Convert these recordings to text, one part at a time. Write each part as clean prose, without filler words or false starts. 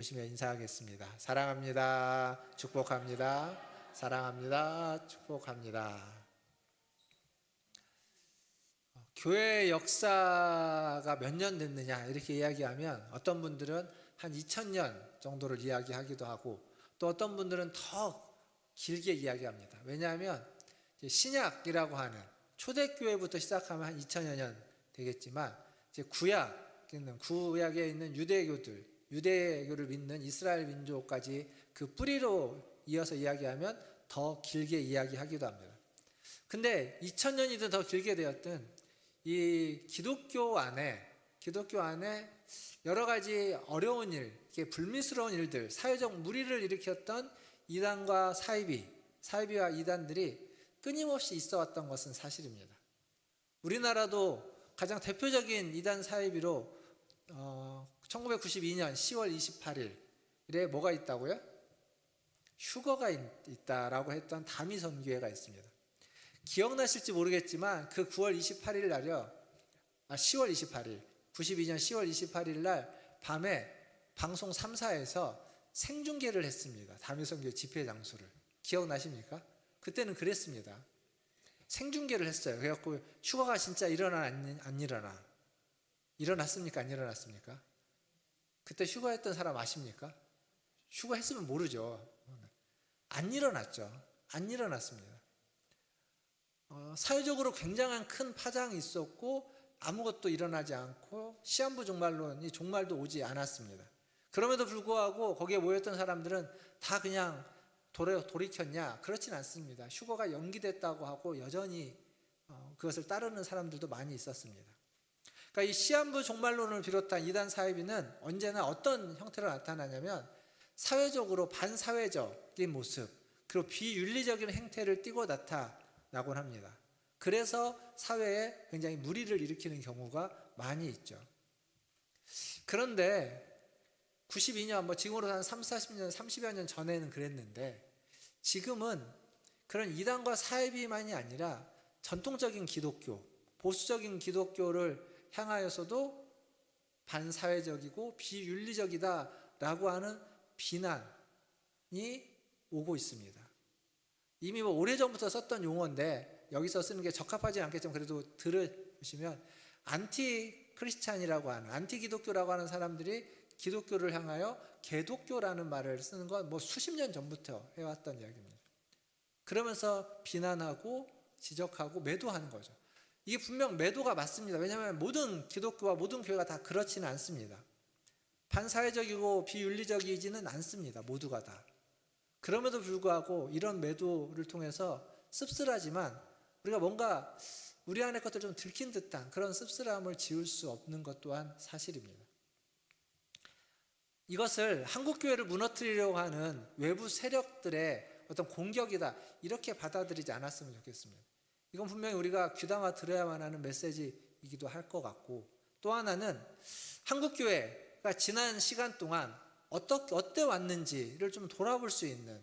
열심히 인사하겠습니다. 사랑합니다. 축복합니다. 사랑합니다. 축복합니다. 교회 역사가 몇 년 됐느냐 이렇게 이야기하면 어떤 분들은 한 2000년 정도를 이야기하기도 하고 또 어떤 분들은 더 길게 이야기합니다. 왜냐하면 신약이라고 하는 초대교회부터 시작하면 한 2000여 년 되겠지만 이제 구약에 있는 유대교를 믿는 이스라엘 민족까지 그 뿌리로 이어서 이야기하면 더 길게 이야기하기도 합니다. 근데 2000년이든 더 길게 되었든 이 기독교 안에 여러 가지 어려운 일, 불미스러운 일들, 사회적 무리를 일으켰던 이단과 사이비와 이단들이 끊임없이 있어 왔던 것은 사실입니다. 우리나라도 가장 대표적인 이단 사이비로 1992년 10월 28일에 뭐가 있다고요? 휴거가 있다라고 했던 다미선교회가 있습니다. 기억나실지 모르겠지만 그 9월 28일 날이요. 10월 28일, 92년 10월 28일 날 밤에 방송 3사에서 생중계를 했습니다. 다미선교회 집회 장소를. 기억나십니까? 그때는 그랬습니다. 생중계를 했어요. 그래갖고 휴거가 진짜 일어나 안 일어나? 일어났습니까? 안 일어났습니까? 그때 휴거했던 사람 아십니까? 휴거했으면 모르죠. 안 일어났죠. 안 일어났습니다. 사회적으로 굉장한 큰 파장이 있었고 아무것도 일어나지 않고 시한부 종말론이 종말도 오지 않았습니다. 그럼에도 불구하고 거기에 모였던 사람들은 다 그냥 돌이켰냐? 그렇진 않습니다. 휴거가 연기됐다고 하고 여전히 그것을 따르는 사람들도 많이 있었습니다. 그러니까 이 시한부 종말론을 비롯한 이단 사이비는 언제나 어떤 형태로 나타나냐면 사회적으로 반사회적인 모습 그리고 비윤리적인 행태를 띠고 나타나곤 합니다. 그래서 사회에 굉장히 무리를 일으키는 경우가 많이 있죠. 그런데 92년, 지금으로서 한 30년, 30여 년 전에는 그랬는데 지금은 그런 이단과 사이비만이 아니라 전통적인 기독교, 보수적인 기독교를 향하여서도 반사회적이고 비윤리적이다라고 하는 비난이 오고 있습니다. 이미 오래전부터 썼던 용어인데 여기서 쓰는 게 적합하지 않겠지만 그래도 들으시면 안티 크리스찬이라고 하는 안티 기독교라고 하는 사람들이 기독교를 향하여 개독교라는 말을 쓰는 건 수십 년 전부터 해왔던 이야기입니다. 그러면서 비난하고 지적하고 매도하는 거죠. 이게 분명 매도가 맞습니다. 왜냐하면 모든 기독교와 모든 교회가 다 그렇지는 않습니다. 반사회적이고 비윤리적이지는 않습니다. 모두가 다. 그럼에도 불구하고 이런 매도를 통해서 씁쓸하지만 우리가 뭔가 우리 안의 것들 좀 들킨 듯한 그런 씁쓸함을 지울 수 없는 것 또한 사실입니다. 이것을 한국교회를 무너뜨리려고 하는 외부 세력들의 어떤 공격이다 이렇게 받아들이지 않았으면 좋겠습니다. 이건 분명히 우리가 귀담아 들어야만 하는 메시지이기도 할 것 같고 또 하나는 한국교회가 지난 시간 동안 어때 왔는지를 좀 돌아볼 수 있는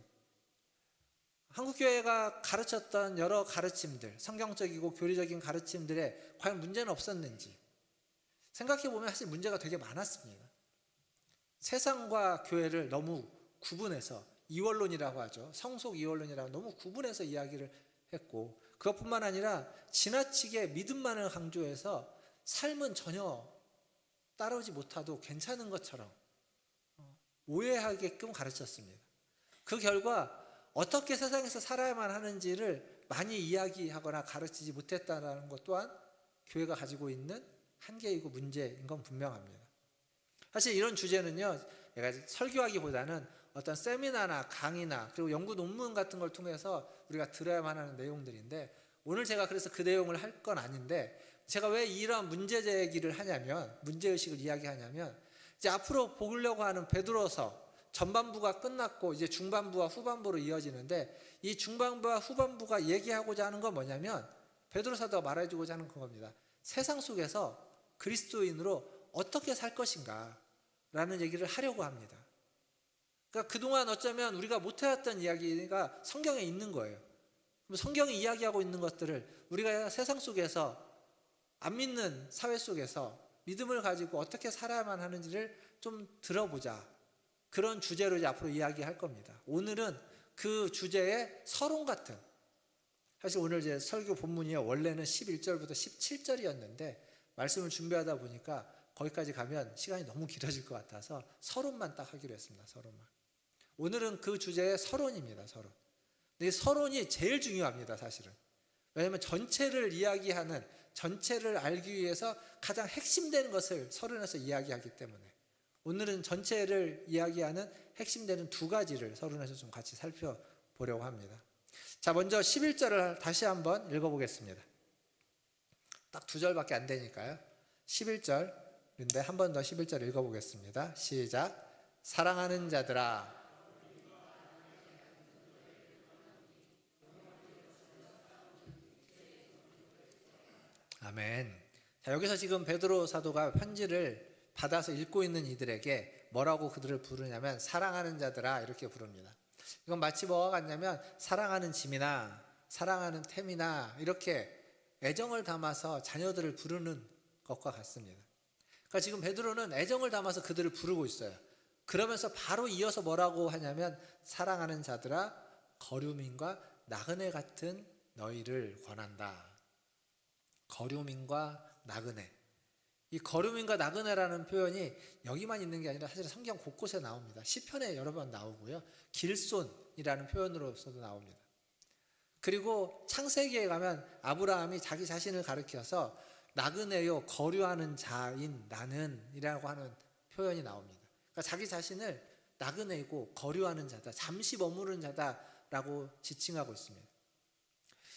한국교회가 가르쳤던 여러 가르침들 성경적이고 교리적인 가르침들에 과연 문제는 없었는지 생각해보면 사실 문제가 되게 많았습니다. 세상과 교회를 너무 구분해서 이원론이라고 하죠. 성속 이원론이라고 너무 구분해서 이야기를 했고 그것뿐만 아니라 지나치게 믿음만을 강조해서 삶은 전혀 따라오지 못하도 괜찮은 것처럼 오해하게끔 가르쳤습니다. 그 결과 어떻게 세상에서 살아야만 하는지를 많이 이야기하거나 가르치지 못했다는 것 또한 교회가 가지고 있는 한계이고 문제인 건 분명합니다. 사실 이런 주제는요, 내가 설교하기보다는 어떤 세미나나 강의나 그리고 연구 논문 같은 걸 통해서 우리가 들어야만 하는 내용들인데 오늘 제가 그래서 그 내용을 할 건 아닌데 제가 왜 이러한 문제 제기를 하냐면 문제의식을 이야기하냐면 이제 앞으로 보려고 하는 베드로서 전반부가 끝났고 이제 중반부와 후반부로 이어지는데 이 중반부와 후반부가 얘기하고자 하는 건 뭐냐면 베드로 사도가 말해주고자 하는 그겁니다. 세상 속에서 그리스도인으로 어떻게 살 것인가 라는 얘기를 하려고 합니다. 그러니까 그동안 어쩌면 우리가 못해왔던 이야기가 성경에 있는 거예요. 성경이 이야기하고 있는 것들을 우리가 세상 속에서 안 믿는 사회 속에서 믿음을 가지고 어떻게 살아야만 하는지를 좀 들어보자 그런 주제로 이제 앞으로 이야기할 겁니다. 오늘은 그 주제의 서론 같은, 사실 오늘 이제 설교 본문이 원래는 11절부터 17절이었는데 말씀을 준비하다 보니까 거기까지 가면 시간이 너무 길어질 것 같아서 서론만 딱 하기로 했습니다. 서론만. 오늘은 그 주제의 서론입니다. 서론. 근데 서론이 제일 중요합니다. 사실은. 왜냐하면 전체를 이야기하는, 전체를 알기 위해서 가장 핵심되는 것을 서론에서 이야기하기 때문에 오늘은 전체를 이야기하는 핵심되는 두 가지를 서론에서 좀 같이 살펴보려고 합니다. 자, 먼저 11절을 다시 한번 읽어보겠습니다. 딱 두 절밖에 안 되니까요. 11절인데 한 번 더 11절 읽어보겠습니다. 시작. 사랑하는 자들아. 아멘. 자, 여기서 지금 베드로 사도가 편지를 받아서 읽고 있는 이들에게 뭐라고 그들을 부르냐면 사랑하는 자들아 이렇게 부릅니다. 이건 마치 뭐가 같냐면 사랑하는 짐이나 사랑하는 템이나 이렇게 애정을 담아서 자녀들을 부르는 것과 같습니다. 그러니까 지금 베드로는 애정을 담아서 그들을 부르고 있어요. 그러면서 바로 이어서 뭐라고 하냐면 사랑하는 자들아 거류민과 나그네 같은 너희를 권한다. 거류민과 나그네. 이 거류민과 나그네라는 표현이 여기만 있는 게 아니라 사실 성경 곳곳에 나옵니다. 시편에 여러 번 나오고요. 길손이라는 표현으로서도 나옵니다. 그리고 창세기에 가면 아브라함이 자기 자신을 가리켜서 나그네요 거류하는 자인 나는 이라고 하는 표현이 나옵니다. 그러니까 자기 자신을 나그네이고 거류하는 자다, 잠시 머무르는 자다라고 지칭하고 있습니다.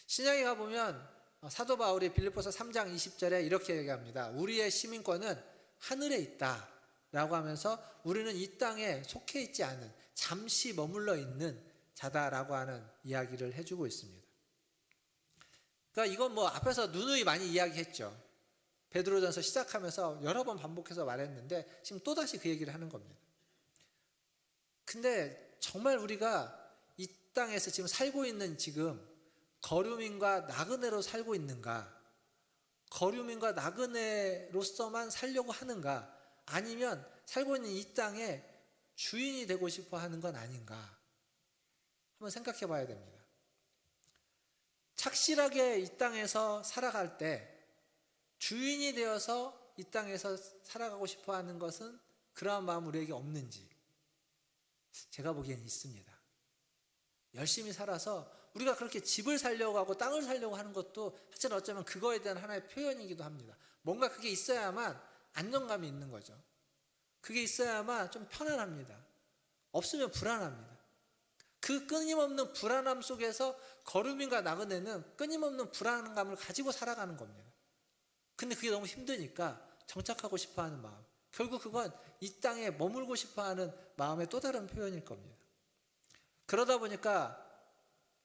신약에 가보면 사도 바울이 빌립보서 3장 20절에 이렇게 얘기합니다. 우리의 시민권은 하늘에 있다 라고 하면서 우리는 이 땅에 속해 있지 않은 잠시 머물러 있는 자다라고 하는 이야기를 해주고 있습니다. 그러니까 이건 뭐 앞에서 누누이 많이 이야기했죠. 베드로전서 시작하면서 여러 번 반복해서 말했는데 지금 또다시 그 얘기를 하는 겁니다. 근데 정말 우리가 이 땅에서 지금 살고 있는 지금 거류민과 나그네로 살고 있는가? 거류민과 나그네로서만 살려고 하는가? 아니면 살고 있는 이 땅에 주인이 되고 싶어 하는 건 아닌가? 한번 생각해 봐야 됩니다. 착실하게 이 땅에서 살아갈 때 주인이 되어서 이 땅에서 살아가고 싶어 하는 것은 그러한 마음 우리에게 없는지 제가 보기엔 있습니다. 열심히 살아서 우리가 그렇게 집을 살려고 하고 땅을 살려고 하는 것도 사실 어쩌면 그거에 대한 하나의 표현이기도 합니다. 뭔가 그게 있어야만 안정감이 있는 거죠. 그게 있어야만 좀 편안합니다. 없으면 불안합니다. 그 끊임없는 불안함 속에서 거류민과 나그네는 끊임없는 불안감을 가지고 살아가는 겁니다. 근데 그게 너무 힘드니까 정착하고 싶어하는 마음, 결국 그건 이 땅에 머물고 싶어하는 마음의 또 다른 표현일 겁니다. 그러다 보니까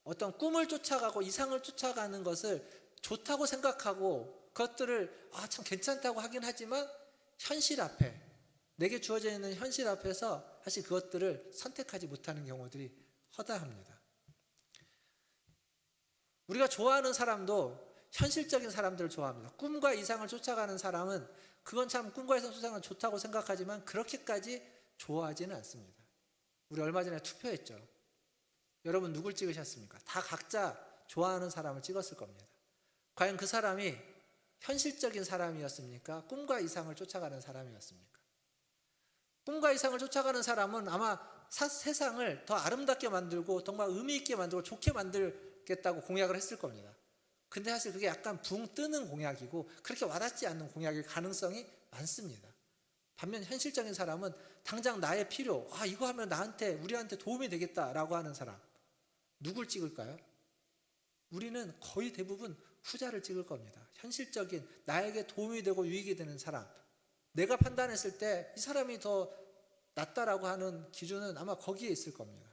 어떤 꿈을 쫓아가고 이상을 쫓아가는 것을 좋다고 생각하고 그것들을 참 괜찮다고 하긴 하지만 현실 앞에, 내게 주어져 있는 현실 앞에서 사실 그것들을 선택하지 못하는 경우들이 허다합니다. 우리가 좋아하는 사람도 현실적인 사람들을 좋아합니다. 꿈과 이상을 쫓아가는 사람은 그건 참 꿈과 이상을 쫓아가는 좋다고 생각하지만 그렇게까지 좋아하지는 않습니다. 우리 얼마 전에 투표했죠. 여러분 누굴 찍으셨습니까? 다 각자 좋아하는 사람을 찍었을 겁니다. 과연 그 사람이 현실적인 사람이었습니까? 꿈과 이상을 쫓아가는 사람이었습니까? 꿈과 이상을 쫓아가는 사람은 아마 세상을 더 아름답게 만들고 정말 의미 있게 만들고 좋게 만들겠다고 공약을 했을 겁니다. 근데 사실 그게 약간 붕 뜨는 공약이고 그렇게 와닿지 않는 공약일 가능성이 많습니다. 반면 현실적인 사람은 당장 나의 필요, 이거 하면 우리한테 도움이 되겠다라고 하는 사람, 누굴 찍을까요? 우리는 거의 대부분 후자를 찍을 겁니다. 현실적인 나에게 도움이 되고 유익이 되는 사람, 내가 판단했을 때 이 사람이 더 낫다라고 하는 기준은 아마 거기에 있을 겁니다.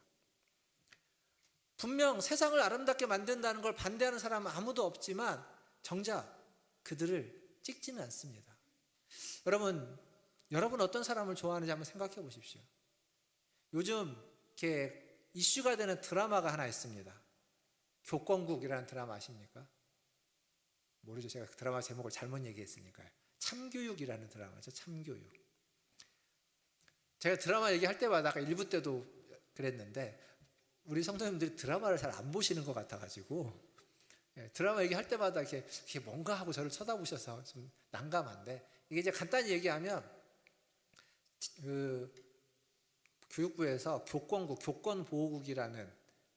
분명 세상을 아름답게 만든다는 걸 반대하는 사람은 아무도 없지만 정작 그들을 찍지는 않습니다. 여러분 어떤 사람을 좋아하는지 한번 생각해 보십시오. 요즘 이렇게 이슈가 되는 드라마가 하나 있습니다. 교권국이라는 드라마 아십니까? 모르죠. 제가 그 드라마 제목을 잘못 얘기했으니까요. 참교육이라는 드라마죠. 참교육. 제가 드라마 얘기할 때마다 아까 1부 때도 그랬는데 우리 성도님들이 드라마를 잘 안 보시는 것 같아가지고 드라마 얘기할 때마다 이게 뭔가 하고 저를 쳐다보셔서 좀 난감한데, 이게 이제 간단히 얘기하면 그 교육부에서 교권국, 교권보호국이라는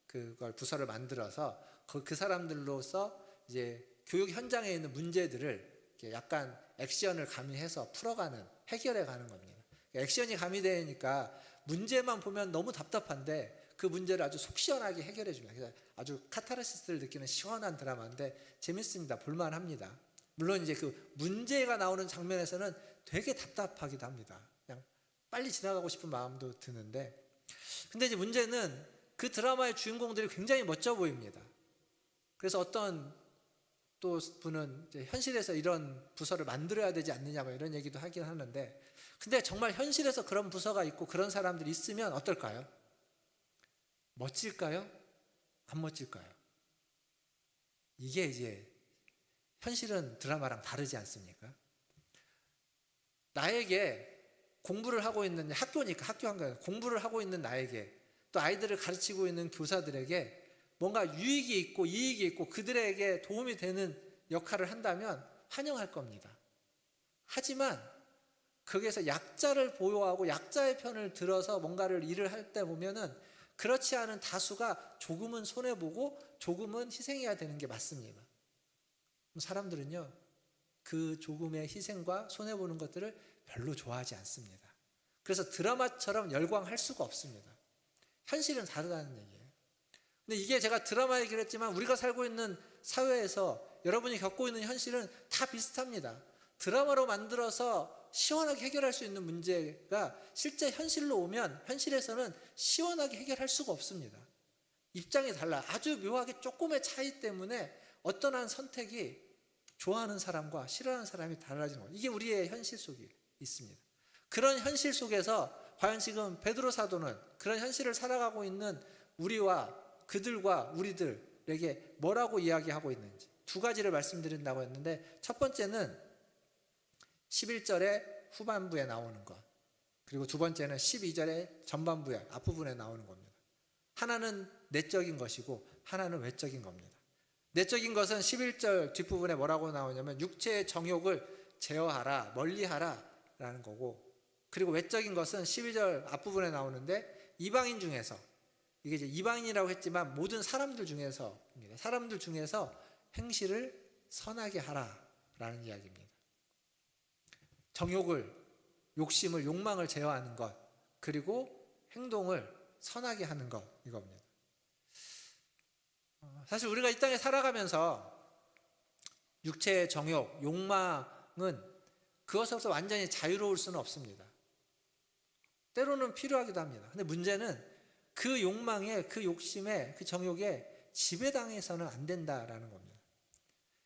그걸 부서를 만들어서 그 사람들로서 이제 교육 현장에 있는 문제들을 약간 액션을 가미해서 풀어가는, 해결해가는 겁니다. 액션이 가미되니까 문제만 보면 너무 답답한데 그 문제를 아주 속 시원하게 해결해 줍니다. 그래서 아주 카타르시스를 느끼는 시원한 드라마인데 재밌습니다. 볼만합니다. 물론 이제 그 문제가 나오는 장면에서는 되게 답답하기도 합니다. 그냥 빨리 지나가고 싶은 마음도 드는데, 근데 이제 문제는 그 드라마의 주인공들이 굉장히 멋져 보입니다. 그래서 어떤 또 분은 이제 현실에서 이런 부서를 만들어야 되지 않느냐 뭐 이런 얘기도 하긴 하는데, 근데 정말 현실에서 그런 부서가 있고 그런 사람들이 있으면 어떨까요? 멋질까요? 안 멋질까요? 이게 이제 현실은 드라마랑 다르지 않습니까? 나에게 공부를 하고 있는, 학교니까 학교 한 거예요. 공부를 하고 있는 나에게, 또 아이들을 가르치고 있는 교사들에게 뭔가 유익이 있고 이익이 있고 그들에게 도움이 되는 역할을 한다면 환영할 겁니다. 하지만 거기에서 약자를 보호하고 약자의 편을 들어서 뭔가를 일을 할 때 보면은 그렇지 않은 다수가 조금은 손해보고 조금은 희생해야 되는 게 맞습니다. 사람들은요, 그 조금의 희생과 손해보는 것들을 별로 좋아하지 않습니다. 그래서 드라마처럼 열광할 수가 없습니다. 현실은 다르다는 얘기예요. 근데 이게 제가 드라마 얘기를 했지만 우리가 살고 있는 사회에서 여러분이 겪고 있는 현실은 다 비슷합니다. 드라마로 만들어서 시원하게 해결할 수 있는 문제가 실제 현실로 오면 현실에서는 시원하게 해결할 수가 없습니다. 입장이 달라. 아주 묘하게 조금의 차이 때문에 어떤 한 선택이 좋아하는 사람과 싫어하는 사람이 달라지는 거예요. 이게 우리의 현실 속에 있습니다. 그런 현실 속에서 과연 지금 베드로 사도는 그런 현실을 살아가고 있는 우리와 그들과 우리들에게 뭐라고 이야기하고 있는지 두 가지를 말씀드린다고 했는데, 첫 번째는 11절의 후반부에 나오는 것, 그리고 두 번째는 12절의 전반부에 앞부분에 나오는 겁니다. 하나는 내적인 것이고 하나는 외적인 겁니다. 내적인 것은 11절 뒷부분에 뭐라고 나오냐면 육체의 정욕을 제어하라, 멀리하라 라는 거고, 그리고 외적인 것은 12절 앞부분에 나오는데 이방인 중에서, 이게 이제 이방인이라고 했지만 모든 사람들 중에서 행실을 선하게 하라라는 이야기입니다. 정욕을, 욕심을, 욕망을 제어하는 것, 그리고 행동을 선하게 하는 것, 이겁니다. 사실 우리가 이 땅에 살아가면서 육체의 정욕, 욕망은 그것으로서 완전히 자유로울 수는 없습니다. 때로는 필요하기도 합니다. 근데 문제는 그 욕망에, 그 욕심에, 그 정욕에 지배당해서는 안 된다라는 겁니다.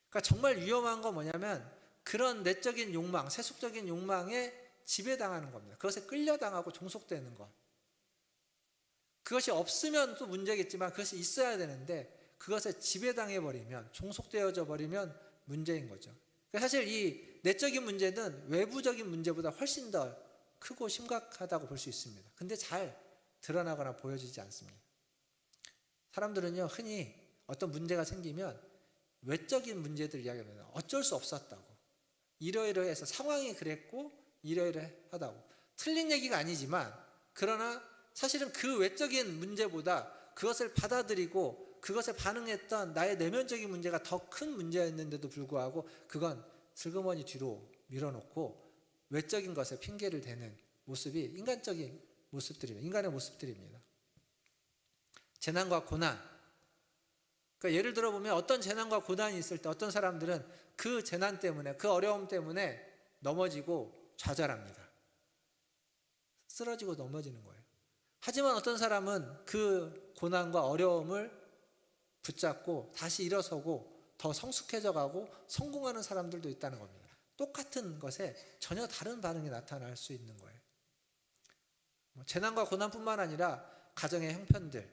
그러니까 정말 위험한 건 뭐냐면 그런 내적인 욕망, 세속적인 욕망에 지배당하는 겁니다. 그것에 끌려당하고 종속되는 것. 그것이 없으면 또 문제겠지만 그것이 있어야 되는데 그것에 지배당해버리면, 종속되어져 버리면 문제인 거죠. 사실 이 내적인 문제는 외부적인 문제보다 훨씬 더 크고 심각하다고 볼 수 있습니다. 근데 잘 드러나거나 보여지지 않습니다. 사람들은요, 흔히 어떤 문제가 생기면 외적인 문제들 이야기하면 어쩔 수 없었다고, 이러이러해서 상황이 그랬고 이러이러하다고, 틀린 얘기가 아니지만 그러나 사실은 그 외적인 문제보다 그것을 받아들이고 그것에 반응했던 나의 내면적인 문제가 더 큰 문제였는데도 불구하고 그건 슬그머니 뒤로 밀어놓고 외적인 것에 핑계를 대는 모습이 인간적인 모습들입니다. 인간의 모습들입니다. 재난과 고난, 그러니까 예를 들어 보면 어떤 재난과 고난이 있을 때 어떤 사람들은 그 재난 때문에, 그 어려움 때문에 넘어지고 좌절합니다. 쓰러지고 넘어지는 거예요. 하지만 어떤 사람은 그 고난과 어려움을 붙잡고 다시 일어서고 더 성숙해져 가고 성공하는 사람들도 있다는 겁니다. 똑같은 것에 전혀 다른 반응이 나타날 수 있는 거예요. 재난과 고난뿐만 아니라 가정의 형편들,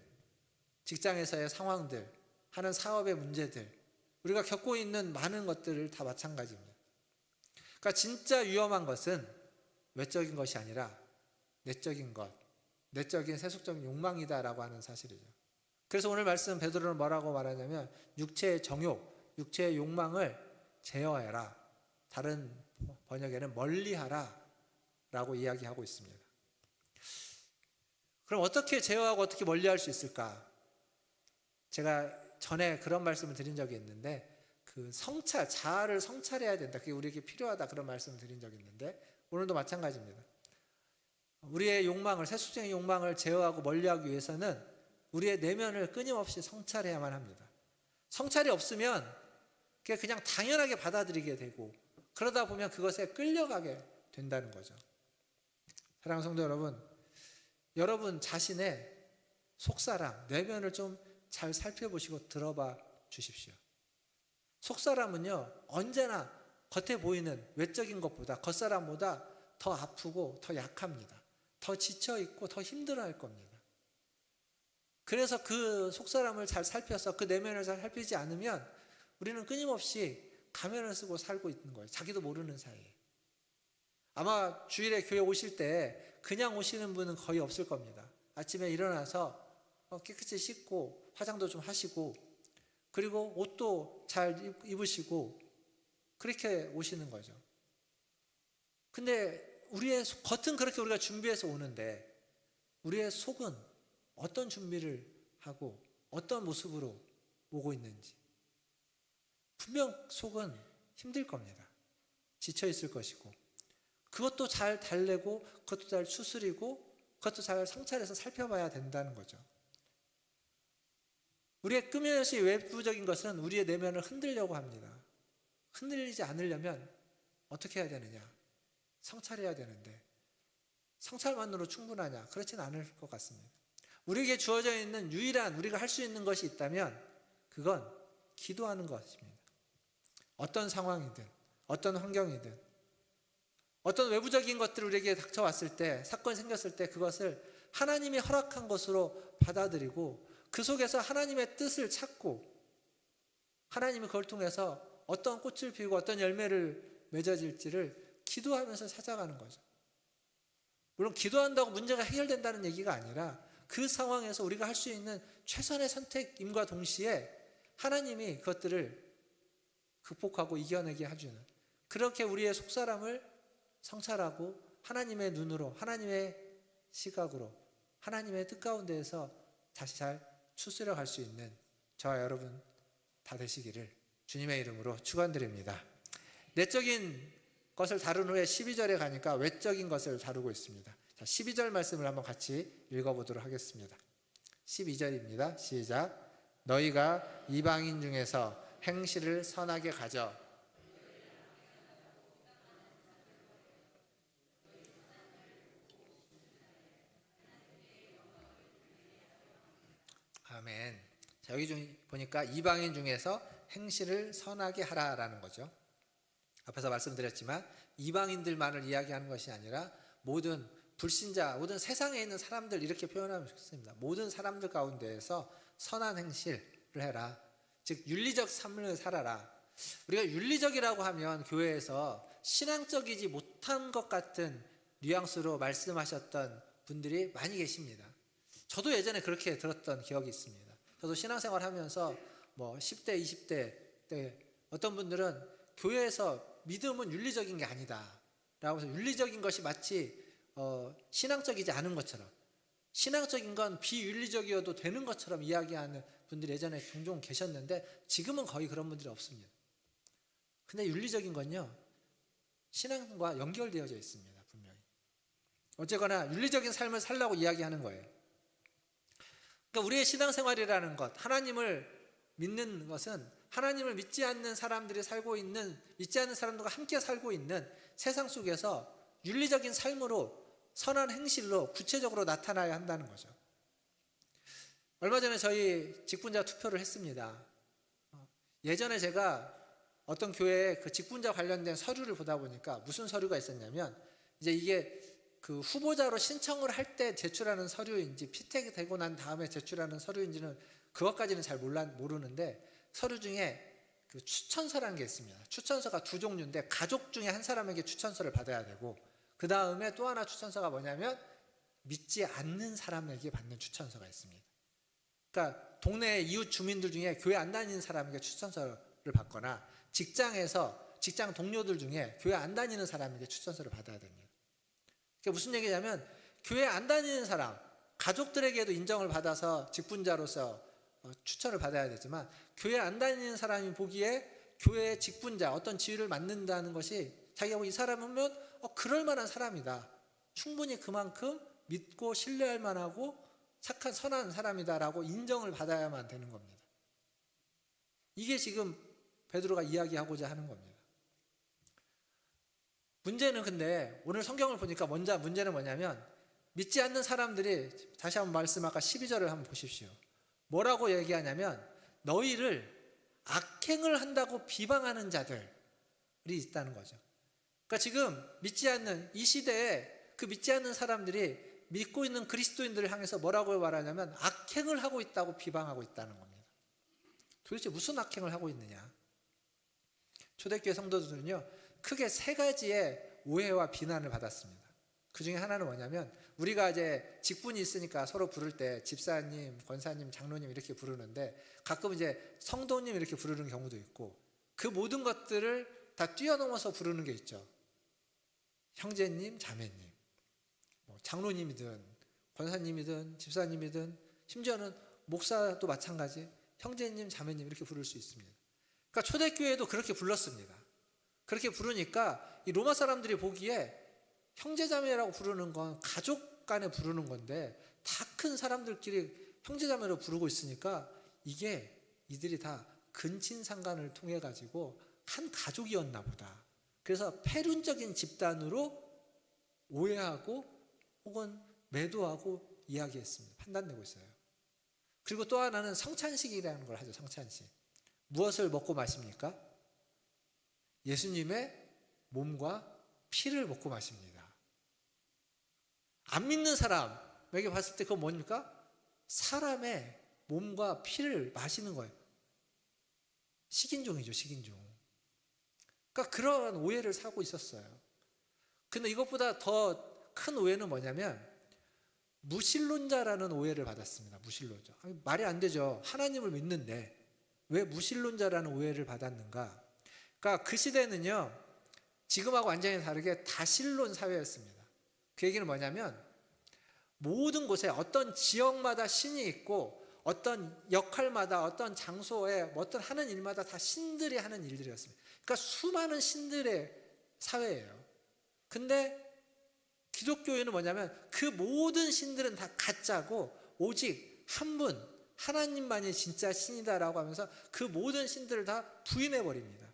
직장에서의 상황들, 하는 사업의 문제들, 우리가 겪고 있는 많은 것들을 다 마찬가지입니다. 그러니까 진짜 위험한 것은 외적인 것이 아니라 내적인 것, 내적인 세속적인 욕망이다라고 하는 사실이죠. 그래서 오늘 말씀 베드로는 뭐라고 말하냐면 육체의 정욕, 육체의 욕망을 제어해라. 다른 번역에는 멀리하라 라고 이야기하고 있습니다. 그럼 어떻게 제어하고 어떻게 멀리할 수 있을까? 제가 전에 그런 말씀을 드린 적이 있는데 그 성찰, 자아를 성찰해야 된다. 그게 우리에게 필요하다. 그런 말씀을 드린 적이 있는데 오늘도 마찬가지입니다. 우리의 욕망을, 세속적인 욕망을 제어하고 멀리하기 위해서는 우리의 내면을 끊임없이 성찰해야만 합니다. 성찰이 없으면 그냥 당연하게 받아들이게 되고 그러다 보면 그것에 끌려가게 된다는 거죠. 사랑하는 성도 여러분, 여러분 자신의 속사람, 내면을 좀 잘 살펴보시고 들어봐 주십시오. 속사람은요, 언제나 겉에 보이는 외적인 것보다, 겉사람보다 더 아프고 더 약합니다. 더 지쳐있고 더 힘들어할 겁니다. 그래서 그 속사람을 잘 살펴서 그 내면을 잘 살피지 않으면 우리는 끊임없이 가면을 쓰고 살고 있는 거예요. 자기도 모르는 사이에. 아마 주일에 교회 오실 때 그냥 오시는 분은 거의 없을 겁니다. 아침에 일어나서 깨끗이 씻고 화장도 좀 하시고 그리고 옷도 잘 입으시고 그렇게 오시는 거죠. 근데 우리의 겉은 그렇게 우리가 준비해서 오는데 우리의 속은 어떤 준비를 하고 어떤 모습으로 오고 있는지 분명 속은 힘들 겁니다. 지쳐 있을 것이고 그것도 잘 달래고 그것도 잘 추스리고 그것도 잘 성찰해서 살펴봐야 된다는 거죠. 우리의 끊임없이 외부적인 것은 우리의 내면을 흔들려고 합니다. 흔들리지 않으려면 어떻게 해야 되느냐? 성찰해야 되는데 성찰만으로 충분하냐? 그렇진 않을 것 같습니다. 우리에게 주어져 있는 유일한 우리가 할 수 있는 것이 있다면 그건 기도하는 것입니다. 어떤 상황이든 어떤 환경이든 어떤 외부적인 것들이 우리에게 닥쳐왔을 때 사건이 생겼을 때 그것을 하나님이 허락한 것으로 받아들이고 그 속에서 하나님의 뜻을 찾고 하나님이 그걸 통해서 어떤 꽃을 피우고 어떤 열매를 맺어질지를 기도하면서 찾아가는 거죠. 물론 기도한다고 문제가 해결된다는 얘기가 아니라 그 상황에서 우리가 할 수 있는 최선의 선택임과 동시에 하나님이 그것들을 극복하고 이겨내게 해주는 그렇게 우리의 속사람을 성찰하고 하나님의 눈으로 하나님의 시각으로 하나님의 뜻 가운데에서 다시 잘 추스려 갈 수 있는 저와 여러분 다 되시기를 주님의 이름으로 축원드립니다. 내적인 것을 다룬 후에 12절에 가니까 외적인 것을 다루고 있습니다. 자, 12절 말씀을 한번 같이 읽어보도록 하겠습니다. 12절입니다. 시작. 너희가 이방인 중에서 행실을 선하게 가져 아멘. 자, 여기 보니까 이방인 중에서 행실을 선하게 하라라는 거죠. 앞에서 말씀드렸지만 이방인들만을 이야기하는 것이 아니라 모든 불신자, 모든 세상에 있는 사람들 이렇게 표현하면 좋겠습니다. 모든 사람들 가운데에서 선한 행실을 해라. 즉 윤리적 삶을 살아라. 우리가 윤리적이라고 하면 교회에서 신앙적이지 못한 것 같은 뉘앙스로 말씀하셨던 분들이 많이 계십니다. 저도 예전에 그렇게 들었던 기억이 있습니다. 저도 신앙생활 하면서 10대, 20대 때 어떤 분들은 교회에서 믿음은 윤리적인 게 아니다 라고 해서 윤리적인 것이 마치 신앙적이지 않은 것처럼 신앙적인 건 비윤리적이어도 되는 것처럼 이야기하는 분들이 예전에 종종 계셨는데 지금은 거의 그런 분들이 없습니다. 근데 윤리적인 건요 신앙과 연결되어져 있습니다. 분명히. 어쨌거나 윤리적인 삶을 살라고 이야기하는 거예요. 그러니까 우리의 신앙생활이라는 것, 하나님을 믿는 것은 하나님을 믿지 않는 사람들이 살고 있는, 믿지 않는 사람들과 함께 살고 있는 세상 속에서 윤리적인 삶으로 선한 행실로 구체적으로 나타나야 한다는 거죠. 얼마 전에 저희 직분자 투표를 했습니다. 예전에 제가 어떤 교회에 그 직분자 관련된 서류를 보다 보니까 무슨 서류가 있었냐면 이제 이게 그 후보자로 신청을 할 때 제출하는 서류인지 피택이 되고 난 다음에 제출하는 서류인지는 그것까지는 잘 모르는데 서류 중에 그 추천서라는 게 있습니다. 추천서가 두 종류인데 가족 중에 한 사람에게 추천서를 받아야 되고 그 다음에 또 하나 추천서가 뭐냐면 믿지 않는 사람에게 받는 추천서가 있습니다. 그러니까 동네 이웃 주민들 중에 교회 안 다니는 사람에게 추천서를 받거나 직장 동료들 중에 교회 안 다니는 사람에게 추천서를 받아야 됩니다. 그게 무슨 얘기냐면 교회 안 다니는 사람, 가족들에게도 인정을 받아서 직분자로서 추천을 받아야 되지만 교회 안 다니는 사람이 보기에 교회의 직분자, 어떤 지위를 맡는다는 것이 자기가 이 사람이면 그럴 만한 사람이다. 충분히 그만큼 믿고 신뢰할 만하고 착한 선한 사람이다라고 인정을 받아야만 되는 겁니다. 이게 지금 베드로가 이야기하고자 하는 겁니다. 문제는 근데 오늘 성경을 보니까 문제는 뭐냐면 믿지 않는 사람들이 다시 한번 아까 12절을 한번 보십시오. 뭐라고 얘기하냐면 너희를 악행을 한다고 비방하는 자들이 있다는 거죠. 그러니까 지금 믿지 않는 이 시대에 그 믿지 않는 사람들이 믿고 있는 그리스도인들을 향해서 뭐라고 말하냐면 악행을 하고 있다고 비방하고 있다는 겁니다. 도대체 무슨 악행을 하고 있느냐? 초대교회 성도들은요 크게 세 가지의 오해와 비난을 받았습니다. 그 중에 하나는 뭐냐면 우리가 이제 직분이 있으니까 서로 부를 때 집사님, 권사님, 장로님 이렇게 부르는데 가끔 이제 성도님 이렇게 부르는 경우도 있고 그 모든 것들을 다 뛰어넘어서 부르는 게 있죠. 형제님, 자매님, 장로님이든 권사님이든 집사님이든 심지어는 목사도 마찬가지 형제님, 자매님 이렇게 부를 수 있습니다. 그러니까 초대교회도 그렇게 불렀습니다. 그렇게 부르니까 이 로마 사람들이 보기에 형제자매라고 부르는 건 가족 간에 부르는 건데 다 큰 사람들끼리 형제자매로 부르고 있으니까 이게 이들이 다 근친상간을 통해 가지고 한 가족이었나 보다. 그래서 폐륜적인 집단으로 오해하고 혹은 매도하고 이야기했습니다. 판단되고 있어요. 그리고 또 하나는 성찬식이라는 걸 하죠. 성찬식. 무엇을 먹고 마십니까? 예수님의 몸과 피를 먹고 마십니다. 안 믿는 사람에게 봤을 때 그건 뭡니까? 사람의 몸과 피를 마시는 거예요. 식인종이죠, 식인종. 그러니까 그런 오해를 사고 있었어요. 근데 이것보다 더 큰 오해는 뭐냐면 무신론자라는 오해를 받았습니다. 무신론자. 말이 안 되죠. 하나님을 믿는데 왜 무신론자라는 오해를 받았는가? 그러니까 그 시대는요 지금하고 완전히 다르게 다신론 사회였습니다. 그 얘기는 뭐냐면 모든 곳에 어떤 지역마다 신이 있고 어떤 역할마다 어떤 장소에 어떤 하는 일마다 다 신들이 하는 일들이었습니다. 그러니까 수많은 신들의 사회예요. 근데 기독교회는 뭐냐면 그 모든 신들은 다 가짜고 오직 한 분 하나님만이 진짜 신이다라고 하면서 그 모든 신들을 다 부인해 버립니다.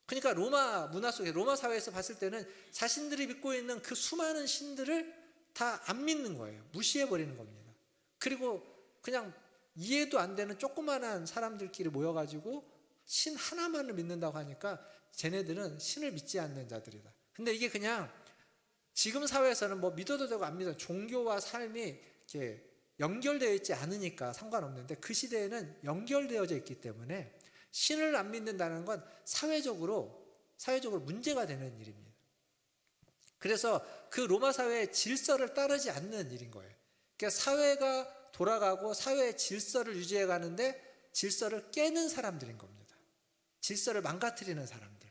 그러니까 로마 문화 속에 로마 사회에서 봤을 때는 자신들이 믿고 있는 그 수많은 신들을 다 안 믿는 거예요. 무시해 버리는 겁니다. 그리고 그냥 이해도 안 되는 조그만한 사람들끼리 모여가지고 신 하나만을 믿는다고 하니까 쟤네들은 신을 믿지 않는 자들이다. 근데 이게 그냥 지금 사회에서는 뭐 믿어도 되고 안 믿어도 종교와 삶이 이렇게 연결되어 있지 않으니까 상관없는데 그 시대에는 연결되어져 있기 때문에 신을 안 믿는다는 건 사회적으로 문제가 되는 일입니다. 그래서 그 로마 사회의 질서를 따르지 않는 일인 거예요. 그러니까 사회가 돌아가고 사회의 질서를 유지해 가는데 질서를 깨는 사람들인 겁니다. 질서를 망가뜨리는 사람들.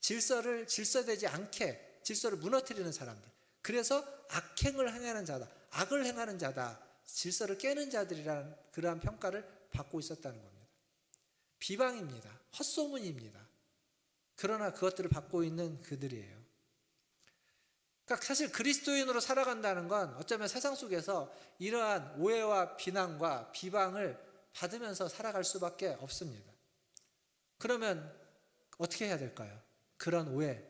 질서되지 않게 질서를 무너뜨리는 사람들. 그래서 악행을 행하는 자다. 악을 행하는 자다. 질서를 깨는 자들이라는 그러한 평가를 받고 있었다는 겁니다. 비방입니다. 헛소문입니다. 그러나 그것들을 받고 있는 그들이에요. 그러니까 사실 그리스도인으로 살아간다는 건 어쩌면 세상 속에서 이러한 오해와 비난과 비방을 받으면서 살아갈 수밖에 없습니다. 그러면 어떻게 해야 될까요? 그런 오해,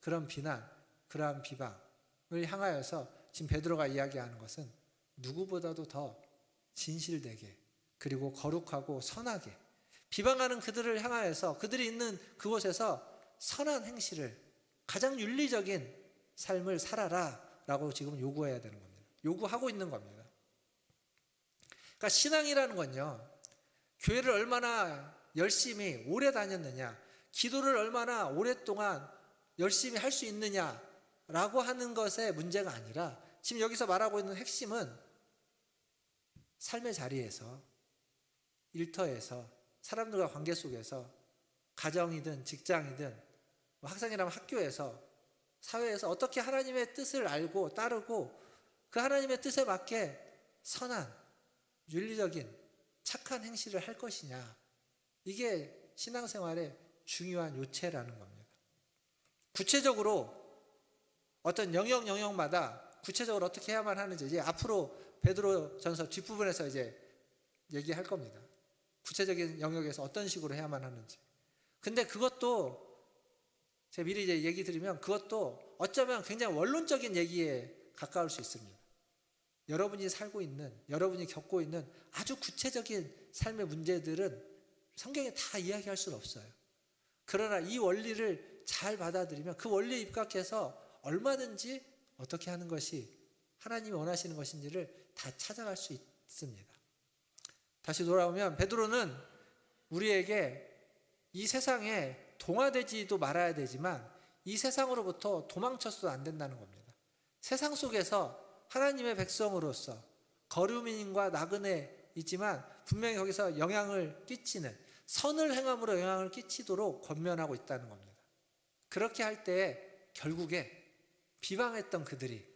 그런 비난, 그러한 비방을 향하여서 지금 베드로가 이야기하는 것은 누구보다도 더 진실되게 그리고 거룩하고 선하게 비방하는 그들을 향하여서 그들이 있는 그곳에서 선한 행실을 가장 윤리적인 삶을 살아라 라고 지금 요구해야 되는 겁니다. 요구하고 있는 겁니다. 그러니까 신앙이라는 건요 교회를 얼마나 열심히 오래 다녔느냐, 기도를 얼마나 오랫동안 열심히 할 수 있느냐라고 하는 것의 문제가 아니라 지금 여기서 말하고 있는 핵심은 삶의 자리에서, 일터에서, 사람들과 관계 속에서, 가정이든 직장이든 학생이라면 학교에서, 사회에서 어떻게 하나님의 뜻을 알고 따르고 그 하나님의 뜻에 맞게 선한, 윤리적인, 착한 행실을 할 것이냐, 이게 신앙생활의 중요한 요체라는 겁니다. 구체적으로 어떤 영역마다 구체적으로 어떻게 해야만 하는지 이제 앞으로 베드로전서 뒷부분에서 이제 얘기할 겁니다. 구체적인 영역에서 어떤 식으로 해야만 하는지. 근데 그것도 제가 미리 이제 얘기 드리면 그것도 어쩌면 굉장히 원론적인 얘기에 가까울 수 있습니다. 여러분이 살고 있는, 여러분이 겪고 있는 아주 구체적인 삶의 문제들은 성경에 다 이야기할 수는 없어요. 그러나 이 원리를 잘 받아들이면 그 원리에 입각해서 얼마든지 어떻게 하는 것이 하나님이 원하시는 것인지를 다 찾아갈 수 있습니다. 다시 돌아오면 베드로는 우리에게 이 세상에 동화되지도 말아야 되지만 이 세상으로부터 도망쳐서도 안 된다는 겁니다. 세상 속에서 하나님의 백성으로서 거류민과 나그네 있지만 분명히 거기서 영향을 끼치는, 선을 행함으로 영향을 끼치도록 권면하고 있다는 겁니다. 그렇게 할 때 결국에 비방했던 그들이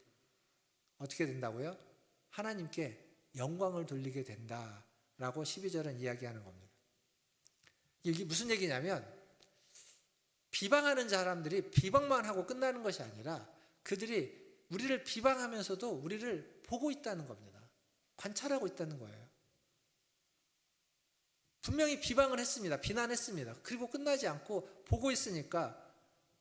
어떻게 된다고요? 하나님께 영광을 돌리게 된다라고 12절은 이야기하는 겁니다. 이게 무슨 얘기냐면 비방하는 사람들이 비방만 하고 끝나는 것이 아니라 그들이 우리를 비방하면서도 우리를 보고 있다는 겁니다. 관찰하고 있다는 거예요. 분명히 비방을 했습니다. 비난했습니다. 그리고 끝나지 않고 보고 있으니까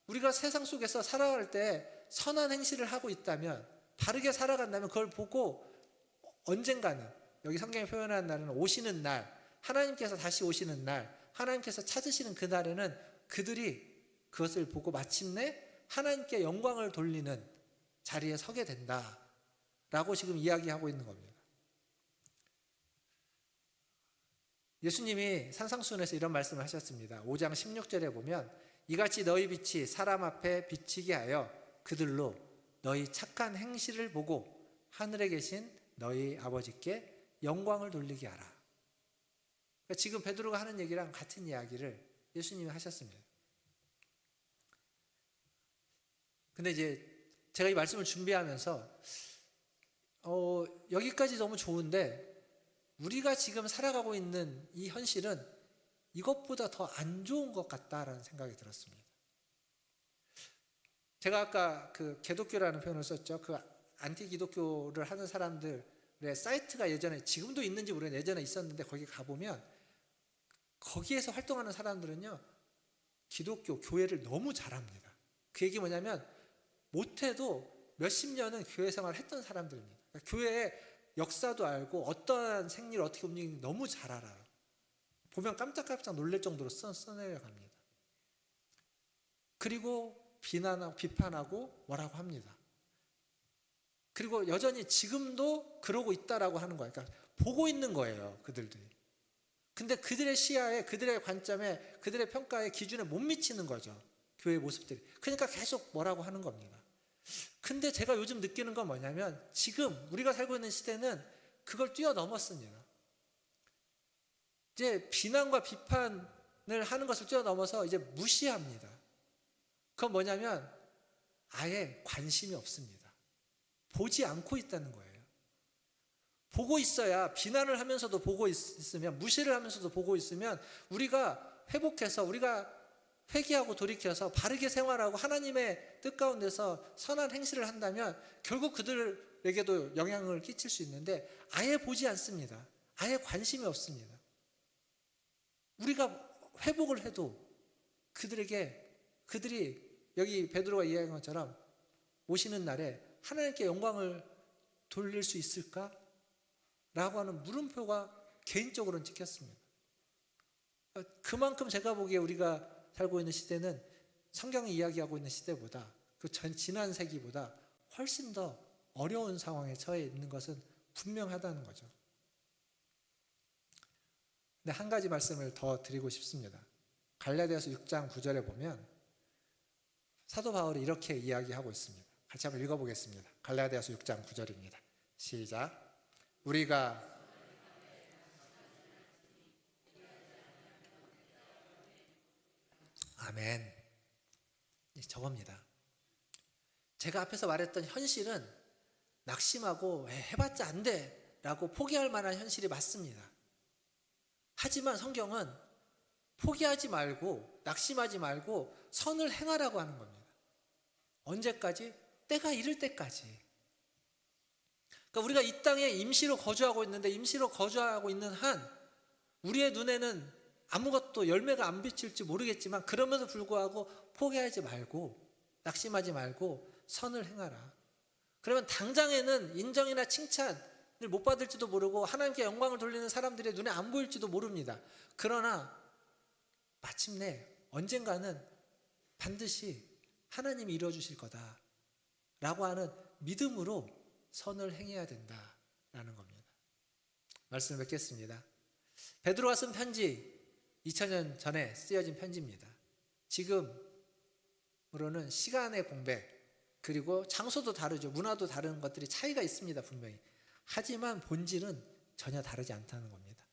우리가 세상 속에서 살아갈 때 선한 행실을 하고 있다면, 바르게 살아간다면 그걸 보고 언젠가는, 여기 성경이 표현하는 날은 오시는 날, 하나님께서 다시 오시는 날, 하나님께서 찾으시는 그 날에는 그들이 그것을 보고 마침내 하나님께 영광을 돌리는 자리에 서게 된다라고 지금 이야기하고 있는 겁니다. 예수님이 산상수훈에서 이런 말씀을 하셨습니다. 5장 16절에 보면 이같이 너희 빛이 사람 앞에 비치게 하여 그들로 너희 착한 행실을 보고 하늘에 계신 너희 아버지께 영광을 돌리게 하라. 그러니까 지금 베드로가 하는 얘기랑 같은 이야기를 예수님이 하셨습니다. 근데 이제 제가 이 말씀을 준비하면서 여기까지 너무 좋은데 우리가 지금 살아가고 있는 이 현실은 이것보다 더 안 좋은 것 같다라는 생각이 들었습니다. 제가 아까 그 개독교라는 표현을 썼죠. 그 안티 기독교를 하는 사람들의 사이트가 예전에, 지금도 있는지 모르겠는데 예전에 있었는데 거기 가보면 거기에서 활동하는 사람들은요 기독교, 교회를 너무 잘합니다. 그 얘기 뭐냐면 못해도 몇십 년은 교회 생활을 했던 사람들입니다. 그러니까 교회의 역사도 알고 어떠한 생리를 어떻게 움직이는지 너무 잘 알아요. 보면 깜짝깜짝 놀랄 정도로 써내려갑니다. 그리고 비난하고 비판하고 뭐라고 합니다. 그리고 여전히 지금도 그러고 있다라고 하는 거예요. 그러니까 보고 있는 거예요, 그들들이. 근데 그들의 시야에, 그들의 관점에, 그들의 평가에, 기준에 못 미치는 거죠, 교회의 모습들이. 그러니까 계속 뭐라고 하는 겁니다. 근데 제가 요즘 느끼는 건 뭐냐면 지금 우리가 살고 있는 시대는 그걸 뛰어넘었습니다. 이제 비난과 비판을 하는 것을 뛰어넘어서 이제 무시합니다. 그건 뭐냐면 아예 관심이 없습니다. 보지 않고 있다는 거예요. 보고 있어야, 비난을 하면서도 보고 있으면, 무시를 하면서도 보고 있으면 우리가 회복해서, 우리가 회개하고 돌이켜서 바르게 생활하고 하나님의 뜻 가운데서 선한 행실을 한다면 결국 그들에게도 영향을 끼칠 수 있는데 아예 보지 않습니다. 아예 관심이 없습니다. 우리가 회복을 해도 그들이 여기 베드로가 이야기한 것처럼 오시는 날에 하나님께 영광을 돌릴 수 있을까? 라고 하는 물음표가 개인적으로는 찍혔습니다. 그만큼 제가 보기에 우리가 살고 있는 시대는 성경이 이야기하고 있는 시대보다, 그 지난 세기보다 훨씬 더 어려운 상황에 처해 있는 것은 분명하다는 거죠. 근데 한 가지 말씀을 더 드리고 싶습니다. 갈라디아서 6장 9절에 보면 사도 바울이 이렇게 이야기하고 있습니다. 같이 한번 읽어보겠습니다. 갈라디아서 6장 9절입니다. 시작. 우리가 아멘. 저겁니다. 제가 앞에서 말했던 현실은 낙심하고 해봤자 안 돼 라고 포기할 만한 현실이 맞습니다. 하지만 성경은 포기하지 말고 낙심하지 말고 선을 행하라고 하는 겁니다. 언제까지? 때가 이를 때까지. 그러니까 우리가 이 땅에 임시로 거주하고 있는데, 임시로 거주하고 있는 한 우리의 눈에는 아무것도 열매가 안 비칠지 모르겠지만, 그럼에도 불구하고 포기하지 말고 낙심하지 말고 선을 행하라. 그러면 당장에는 인정이나 칭찬을 못 받을지도 모르고 하나님께 영광을 돌리는 사람들의 눈에 안 보일지도 모릅니다. 그러나 마침내 언젠가는 반드시 하나님이 이루어주실 거다 라고 하는 믿음으로 선을 행해야 된다라는 겁니다. 말씀을 맺겠습니다. 베드로가 쓴 편지, 2000년 전에 쓰여진 편지입니다. 지금으로는 시간의 공백, 그리고 장소도 다르죠. 문화도 다른 것들이 차이가 있습니다, 분명히. 하지만 본질은 전혀 다르지 않다는 겁니다.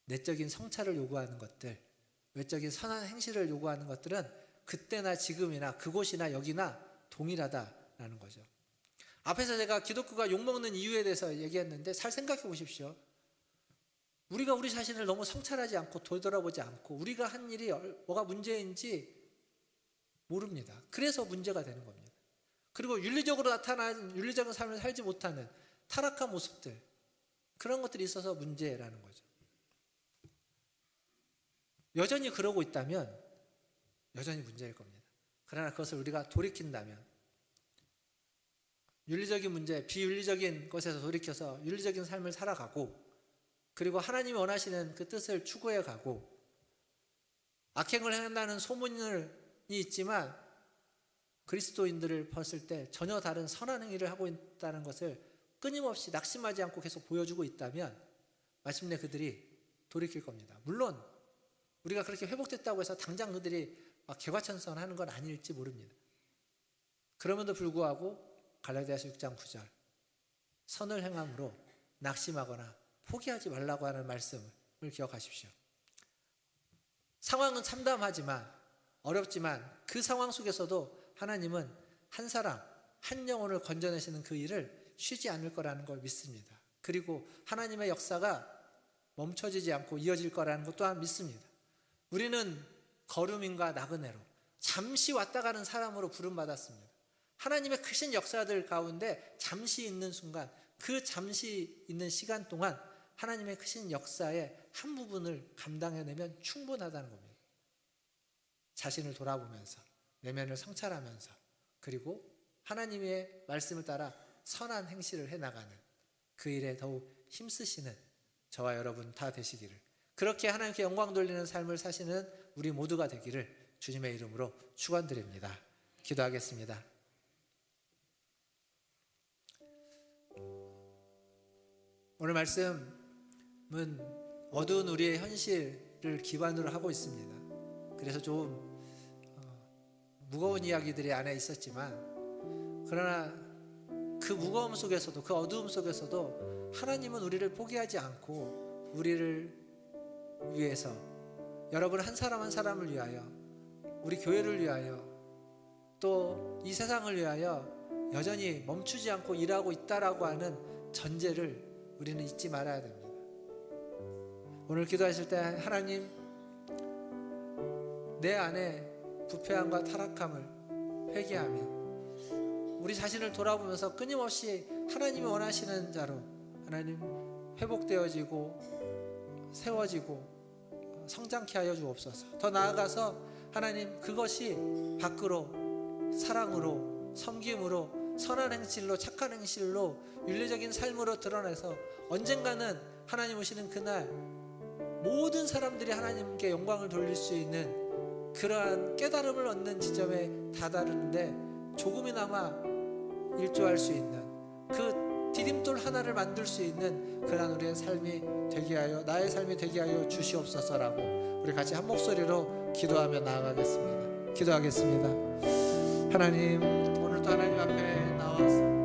내적인 성찰을 요구하는 것들, 외적인 선한 행실을 요구하는 것들은 그때나 지금이나 그곳이나 여기나 동일하다라는 거죠. 앞에서 제가 기독교가 욕먹는 이유에 대해서 얘기했는데, 잘 생각해 보십시오. 우리가 우리 자신을 너무 성찰하지 않고 되돌아보지 않고 우리가 한 일이 뭐가 문제인지 모릅니다. 그래서 문제가 되는 겁니다. 그리고 윤리적으로 나타난 윤리적인 삶을 살지 못하는 타락한 모습들, 그런 것들이 있어서 문제라는 거죠. 여전히 그러고 있다면 여전히 문제일 겁니다. 그러나 그것을 우리가 돌이킨다면, 윤리적인 문제, 비윤리적인 것에서 돌이켜서 윤리적인 삶을 살아가고, 그리고 하나님이 원하시는 그 뜻을 추구해 가고, 악행을 행한다는 소문이 있지만 그리스도인들을 봤을 때 전혀 다른 선한 행위를 하고 있다는 것을 끊임없이 낙심하지 않고 계속 보여주고 있다면 마침내 그들이 돌이킬 겁니다. 물론 우리가 그렇게 회복됐다고 해서 당장 그들이 막 개과천선하는 건 아닐지 모릅니다. 그럼에도 불구하고 갈라디아서 6장 9절, 선을 행함으로 낙심하거나 포기하지 말라고 하는 말씀을 기억하십시오. 상황은 참담하지만, 어렵지만 그 상황 속에서도 하나님은 한 사람, 한 영혼을 건져내시는 그 일을 쉬지 않을 거라는 걸 믿습니다. 그리고 하나님의 역사가 멈춰지지 않고 이어질 거라는 것 또한 믿습니다. 우리는 거루민과 나그네로 잠시 왔다 가는 사람으로 부름받았습니다. 하나님의 크신 역사들 가운데 잠시 있는 순간, 그 잠시 있는 시간 동안 하나님의 크신 역사의 한 부분을 감당해내면 충분하다는 겁니다. 자신을 돌아보면서, 내면을 성찰하면서, 그리고 하나님의 말씀을 따라 선한 행실을 해나가는 그 일에 더욱 힘쓰시는 저와 여러분 다 되시기를, 그렇게 하나님께 영광 돌리는 삶을 사시는 우리 모두가 되기를 주님의 이름으로 축원드립니다. 기도하겠습니다. 오늘 말씀은 어두운 우리의 현실을 기반으로 하고 있습니다. 그래서 좀 무거운 이야기들이 안에 있었지만, 그러나 그 무거움 속에서도, 그 어두움 속에서도 하나님은 우리를 포기하지 않고 우리를 위해서, 여러분 한 사람 한 사람을 위하여, 우리 교회를 위하여, 또 이 세상을 위하여 여전히 멈추지 않고 일하고 있다라고 하는 전제를 우리는 잊지 말아야 됩니다. 오늘 기도하실 때 하나님, 내 안에 부패함과 타락함을 회개하며 우리 자신을 돌아보면서 끊임없이 하나님이 원하시는 자로 하나님 회복되어지고 세워지고 성장케 하여 주옵소서. 더 나아가서 하나님, 그것이 밖으로 사랑으로, 섬김으로, 선한 행실로, 착한 행실로, 윤리적인 삶으로 드러내서 언젠가는 하나님 오시는 그날 모든 사람들이 하나님께 영광을 돌릴 수 있는 그러한 깨달음을 얻는 지점에 다다르는데 조금이나마 일조할 수 있는, 그 디딤돌 하나를 만들 수 있는 그러한 우리의 삶이 되게 하여, 나의 삶이 되게 하여 주시옵소서라고 우리 같이 한 목소리로 기도하며 나아가겠습니다. 기도하겠습니다. 하나님, 오늘도 하나님 앞에 나와서